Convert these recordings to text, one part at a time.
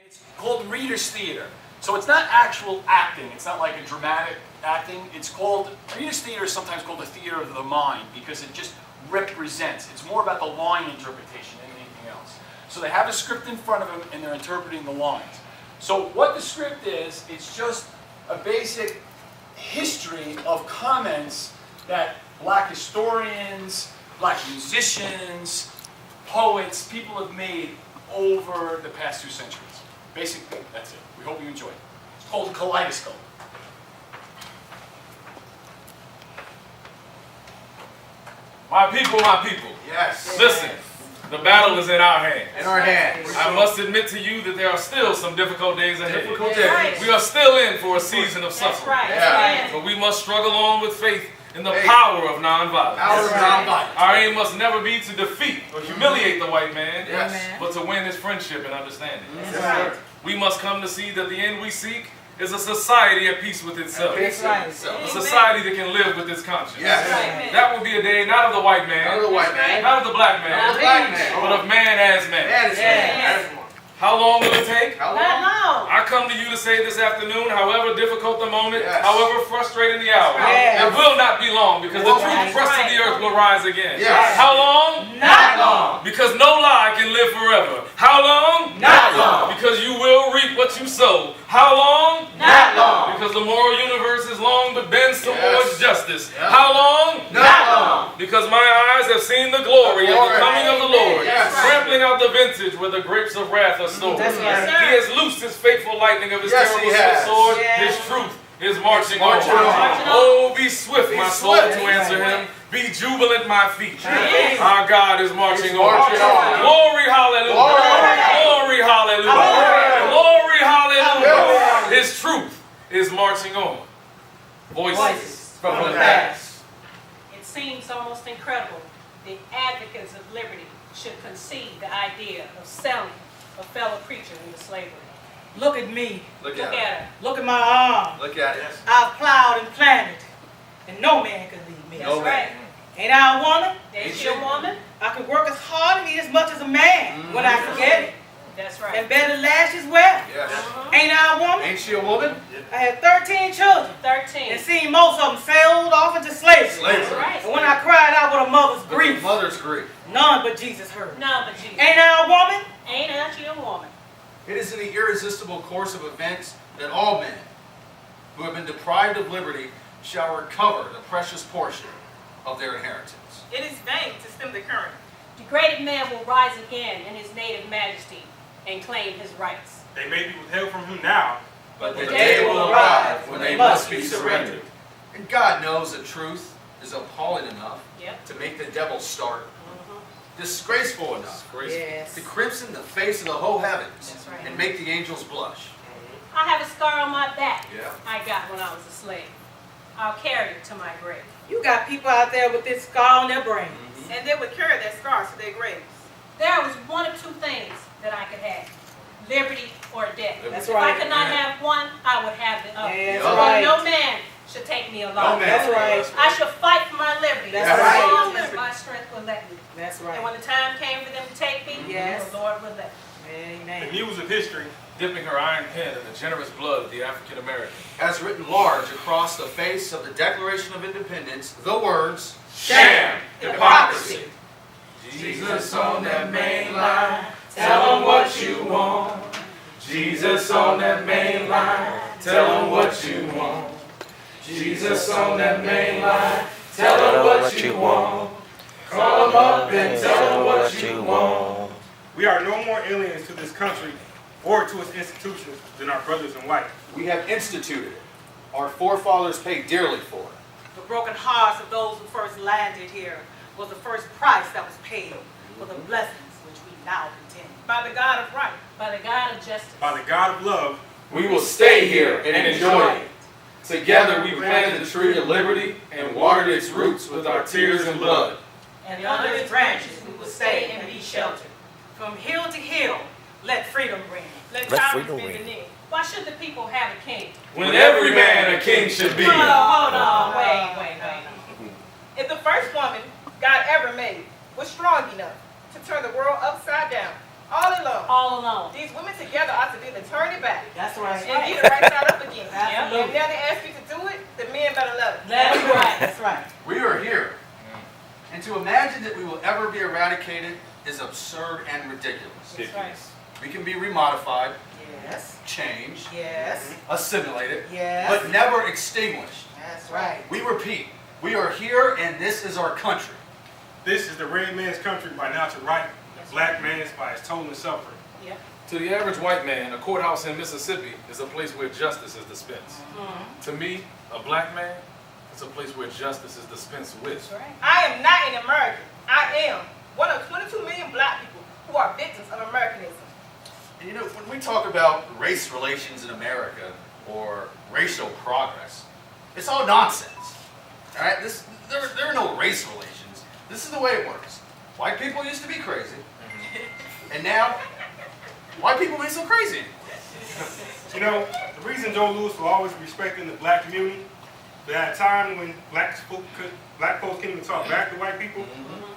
It's called Reader's Theater. So it's not actual acting. It's not like a dramatic acting. It's called, Reader's Theater is sometimes called the theater of the mind because it just represents. It's more about the line interpretation than anything else. So they have a script in front of them and they're interpreting the lines. So what the script is, it's just a basic history of comments that black historians, black musicians, poets, people have made over the past 2 centuries. Basically, that's it. We hope you enjoy it. It's called Kaleidoscope. My people. Yes. Listen, the battle is in our hands. In our hands. I must admit to you that there are still some difficult days ahead. Difficult days. Right. We are still in for a season of suffering. That's right. Yeah. But we must struggle on with faith in the power of nonviolence. Power of nonviolence. Our aim must never be to defeat or humiliate the white man, Yes. but to win his friendship and understanding. That's right. We must come to see that the end we seek is a society at peace with itself. That's right. A society that can live with its conscience. Yes. Right. That will be a day not of the white man, Not of the white man. not of the black man, Not of the black man. but of man as man. That is Yes. man. How long will it take? How Not long? long. I come to you to say this afternoon, however difficult the moment, Yes. however frustrating the hour, Yes. it will not be long because the true crust of the earth will rise again. Yes. How long? Not long. Because no lie can live forever. How long? Not long. Because you will reap what you sow. How long? Not long. Because the moral universe is long but bends towards Yes. justice. Yeah. How long? Not long. Because my eyes have seen the glory of the coming of the Lord, Yes. trampling out the vintage where the grapes of wrath are stored. That's right. He has loosed his faithful lightning of his Yes, terrible he has. sword. Yes. His truth is marching Marching on. on. Oh, be swift, Be my soul, swift. to answer him. Be jubilant, my feet. Yes. Our God is marching on. marching on. Glory, hallelujah. Glory, hallelujah. Glory, hallelujah. His truth is marching on. Voices from the past. It seems almost incredible the advocates of liberty should concede the idea of selling a fellow creature into slavery. Look at me. Look Look at it. at her. Look at my arm. Look at it. I've plowed and planted, and no man can lead me. That's No right. Ain't I a woman? Ain't she a woman? I can work as hard and eat as much as a man when I forget it, That's right. and better lash as well. Yes. Ain't I a woman? Ain't she a woman? I had 13 children, 13. and seen most of them sold off into slavery. Slavery. That's right. And when I cried out with a mother's With the grief, mother's grief. none but Jesus heard. No, but Jesus. Ain't I a woman? Ain't she a woman? It is in the irresistible course of events that all men who have been deprived of liberty shall recover the precious portion of their inheritance. It is vain to stem the current. Degraded man will rise again in his native majesty and claim his rights. They may be withheld from him now, But the the day will arrive when they must be surrendered. surrendered. And God knows that truth is appalling enough Yep. to make the devil start, disgraceful enough Yes. to crimson the face of the whole heavens That's right. and make the angels blush. I have a scar on my back Yeah. I got when I was a slave. I'll carry it to my grave. You got people out there with this scar on their brain. And they would carry that scar to their graves. There was one of two things that I could have. Liberty or death. That's If right. I could not Yeah. have one, I would have the other. That's Yeah. right. No man should take me No along. man. That's right. I should fight for my liberty That's as right. long as my strength will let me. That's And right. when the time came for them to take me, Yes. the Lord will let me. the Amen. news of history Dipping her iron pen in the generous blood of the African American. Has written large across the face of the Declaration of Independence the words, Sham, hypocrisy. Jesus on that main line, tell him what you want. Jesus on that main line, tell him what you want. Jesus on that main line, tell him what you want. Call him up and tell him what you want. we are no more aliens to this country or to its institutions than our brothers in white. We have instituted it. Our forefathers paid dearly for it. The broken hearts of those who first landed here was the first price that was paid for the blessings which we now contend. By the God of right. By the God of justice. By the God of love, We will stay here and enjoy it. Together we planted the tree of liberty and watered its roots with our tears and blood. And under its branches we will stay and be sheltered. From hill to hill, let freedom ring. Let Let tyrants freedom bend the ring. knee. Why should the people have a king? When every man a king should be. Hold on, wait. If the first woman God ever made was strong enough to turn the world upside down, all alone, All alone. these women together ought to be the turn it back. That's right. And get it right side up again. Absolutely. And now they ask you to do it, the men better love it. That's right. That's right. We are here. And to imagine that we will ever be eradicated is absurd and ridiculous. That's right. We can be remodified, Yes. changed, Yes. assimilated, Yes. but never extinguished. That's right. We repeat, we are here and this is our country. This is the red man's country by natural right, the black man's by his total suffering. Yep. To the average white man, a courthouse in Mississippi is a place where justice is dispensed. To me, a black man, it's a place where justice is dispensed with. That's right. I am not an American. I am one of 22 million black people who are victims of Americanism. You know, when we talk about race relations in America or racial progress, it's all nonsense. All right, there are no race relations. This is the way it works. White people used to be crazy, and now white people ain't so crazy. You know, the reason Joe Louis was always respecting the black community, but at a time when black folks couldn't even talk back to white people,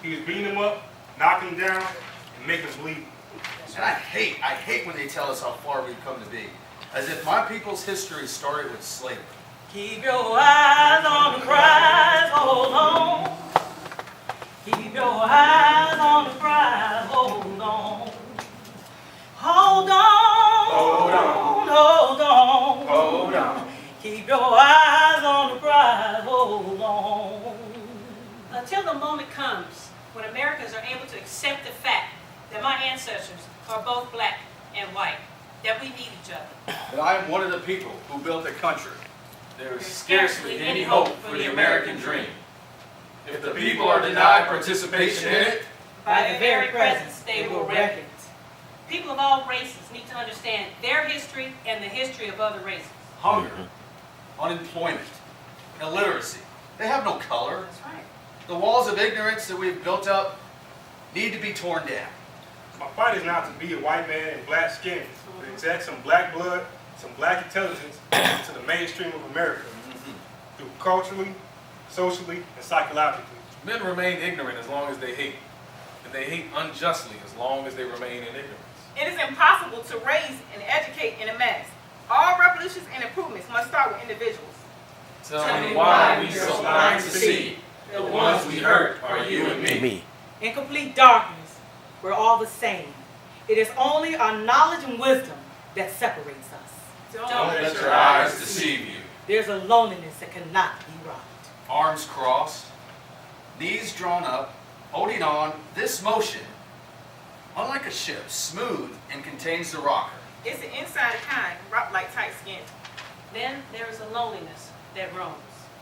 he was beating them up, knocking them down, and making them bleed. And I hate when they tell us how far we've come to be, as if my people's history started with slavery. Keep your eyes on the prize, hold on. Keep your eyes on the prize, hold on. Hold on. Hold on. Hold on. Hold on. Keep your eyes on the prize, hold on. Until the moment comes when Americans are able to accept the fact that my ancestors are both black and white, that we need each other. But I am one of the people who built the country. There is scarcely any hope for the American dream. If the people are denied participation in it, By their very presence, they will wreck it. People of all races need to understand their history and the history of other races. hunger, unemployment, illiteracy, they have no color. That's right. The walls of ignorance that we've built up need to be torn down. My fight is not to be a white man in black skin, but to inject some black blood, some black intelligence into the mainstream of America, through culturally, socially, and psychologically. Men remain ignorant as long as they hate, and they hate unjustly as long as they remain in ignorance. It is impossible to raise and educate in a mass. All revolutions and improvements must start with individuals. Tell me why we so blind to see. The ones we hurt are you and me. In complete darkness, we're all the same. It is only our knowledge and wisdom that separates us. Don't Let your eyes deceive you. There's a loneliness that cannot be robbed. Arms crossed, knees drawn up, holding on, this motion, unlike a ship, smooth and contains the rocker. It's the inside kind, wrapped like tight skin. Then there is a loneliness that roams.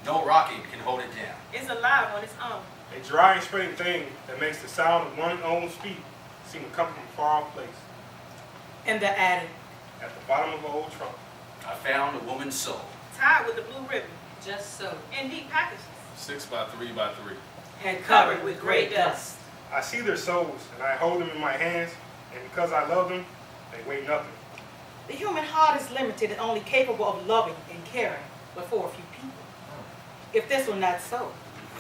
No rocking can hold it down. It's alive on its own. A dry and straight thing that makes the sound of one's own feet seem to come from a far off place. In the attic, At the bottom of an old trunk. I found a woman's soul. Tied with a blue ribbon. Just so. In neat packages. 6 by 3 by 3. and covered with gray dust. I see their souls, and I hold them in my hands, and because I love them, they weigh nothing. The human heart is limited and only capable of loving and caring but for a few people. If this were not so,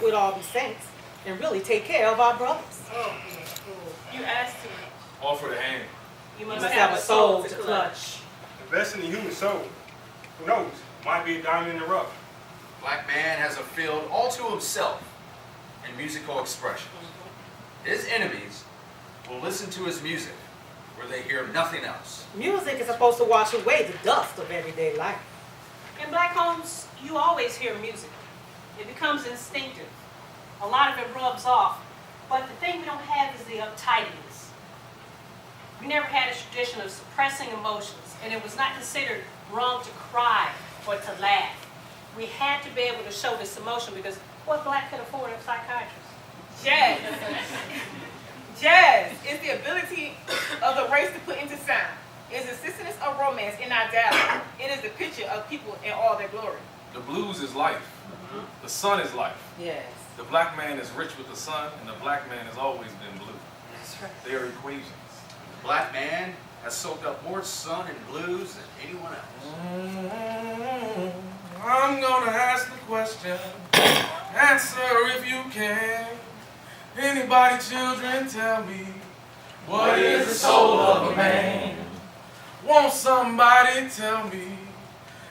we'd all be saints and really take care of our brothers. Oh, you asked to. Offer the hand. You You must must have have a soul to clutch. Invest in the human soul. Who knows? Might be a diamond in the rough. Black man has a field all to himself in musical expression. His enemies will listen to his music where they hear nothing else. Music is supposed to wash away the dust of everyday life. In black homes, you always hear music. It becomes instinctive. A lot of it rubs off. But the thing we don't have is the uptightness. We never had a tradition of suppressing emotions, and it was not considered wrong to cry or to laugh. We had to be able to show this emotion because what black could afford a psychiatrist? Jazz. Jazz is the ability of the race to put into sound. It is the synthesis of romance in our dialogue. It is the picture of people in all their glory. The blues is life. The sun is life. Yes. The black man is rich with the sun, and the black man has always been blue. That's right. They are equations. The black man has soaked up more sun and blues than anyone else. I'm gonna ask the question. Answer if you can. Anybody, children, tell me, what is the soul of a man? Won't somebody tell me?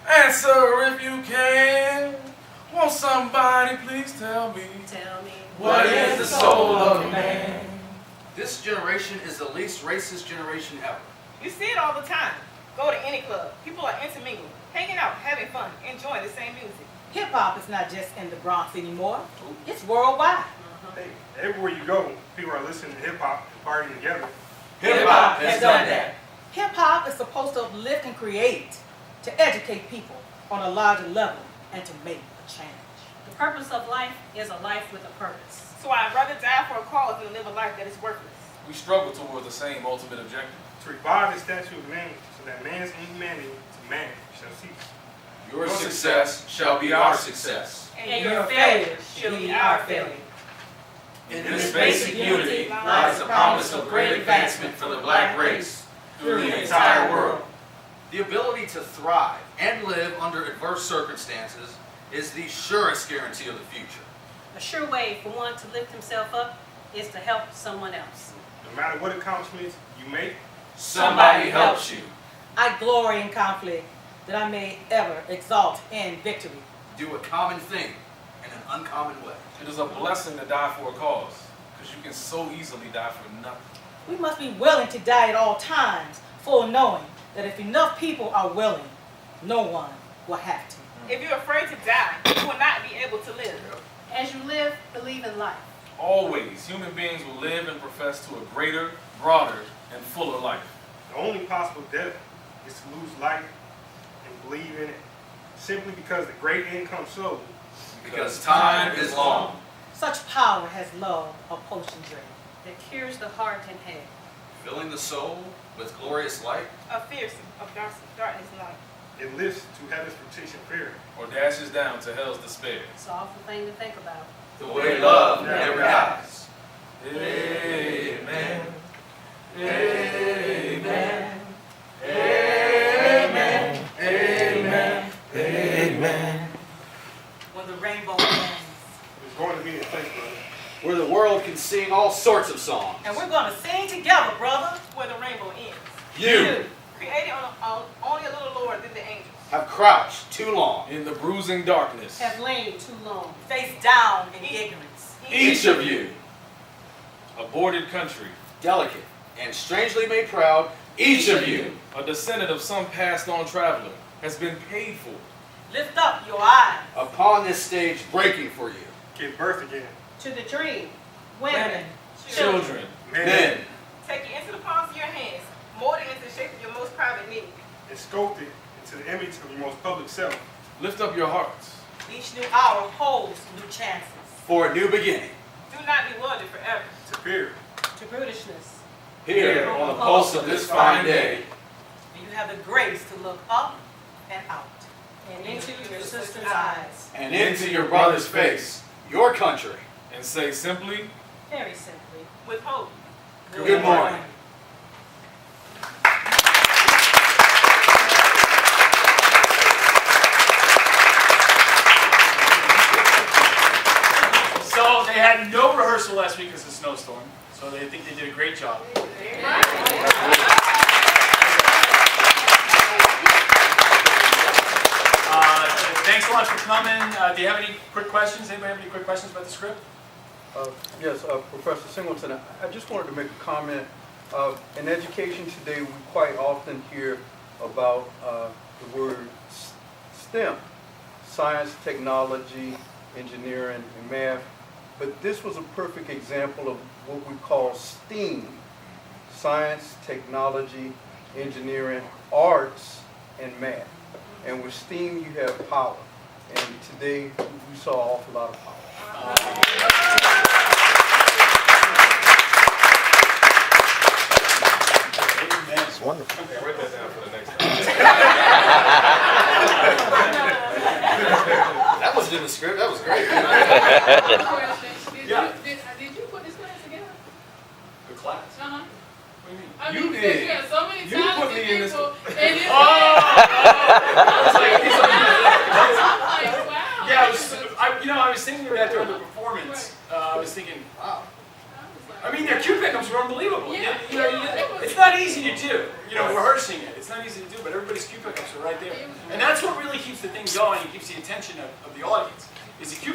Answer if you can. Won't somebody please tell me? Tell me. What is the soul of man? This generation is the least racist generation ever. You see it all the time. Go to any club. People are intermingling, hanging out, having fun, enjoying the same music. Hip hop is not just in the Bronx anymore. It's worldwide. Hey, everywhere you go, people are listening to hip hop and partying together. Hip hop has done that. Hip hop is supposed to uplift and create, to educate people on a larger level, and to make a change. The purpose of life is a life with a purpose. So I'd rather die for a cause than live a life that is worthless. We struggle toward the same ultimate objective. To revive the statue of man, so that man's inhumanity to man shall cease. Your success shall be our success. And your failure should be our failure. In this basic unity lies the promise of great advancement for the black race through the entire world. The ability to thrive and live under adverse circumstances is the surest guarantee of the future. A sure way for one to lift himself up is to help someone else. No matter what accomplishments you make, Somebody helps you. I glory in conflict that I may ever exalt in victory. Do a common thing in an uncommon way. It is a blessing to die for a cause, because you can so easily die for nothing. We must be willing to die at all times, full knowing that if enough people are willing, no one will have to. If you're afraid to die, you will not be able to live. As you live, believe in life. Always, human beings will live and profess to a greater, broader, and fuller life. the only possible death is to lose life and believe in it, simply because the great end comes slowly. Because time is long. Such power has love, a potion drink. That cures the heart and head. Filling the soul with glorious light. A fearsome of darkness light. It lifts to heaven's petition fair. Or dashes down to hell's despair. It's an awful thing to think about. The way love never dies. Amen. Amen. Amen. Amen. Amen. When the rainbow ends. It's going to be a place, brother, Where the world can sing all sorts of songs. And we're going to sing together, brother. Where the rainbow ends. You Created on only a little lower than the angels. have crouched too long. In the bruising darkness. Have lain too long. Face down in ignorance. Each of you, Aborted country. delicate and strangely made proud, each of you, A descendant of some passed on traveler, has been paid for. Lift up your eyes. upon this stage breaking for you. give birth again. To the dream. Women. Children. Men, Take it into the palms of your hands. Mold it into the shape of your most private need. And sculpt it into the image of your most public self. Lift up your hearts. Each new hour holds new chances. for a new beginning. Do not be wounded forever. To fear. To brutishness. Here on the pulse of this fine day. And you have the grace to look up and out. And into your sister's eyes. And into your brother's face, your country. And say simply, Very simply. With hope. Good morning. So they had no rehearsal last week because of the snowstorm. So they think they did a great job. Thanks so much for coming. Do you have any quick questions? Anybody have any quick questions about the script? Yes, Professor Singleton, I just wanted to make a comment. In education today, we quite often hear about the word STEM, science, technology, engineering, and math. But this was a perfect example of what we call STEAM, science, technology, engineering, arts, and math. And with STEAM, you have power. And today, we saw an awful lot of power. It's wonderful. okay, write that down for the next time. That wasn't in the script, that was great. Yeah. Did you put this class together? Good class. Uh-huh. What do you mean? I You mean, did. because you had so many You put talented me in this- people, and it's like, wow. Yeah, I was thinking about that during the performance. I was thinking, wow. I mean, their cue pickups were unbelievable. Yeah. It's not easy to do. Rehearsing it. It's not easy to do, but everybody's cue pickups are right there. And that's what really keeps the thing going and keeps the attention of the audience, is the cue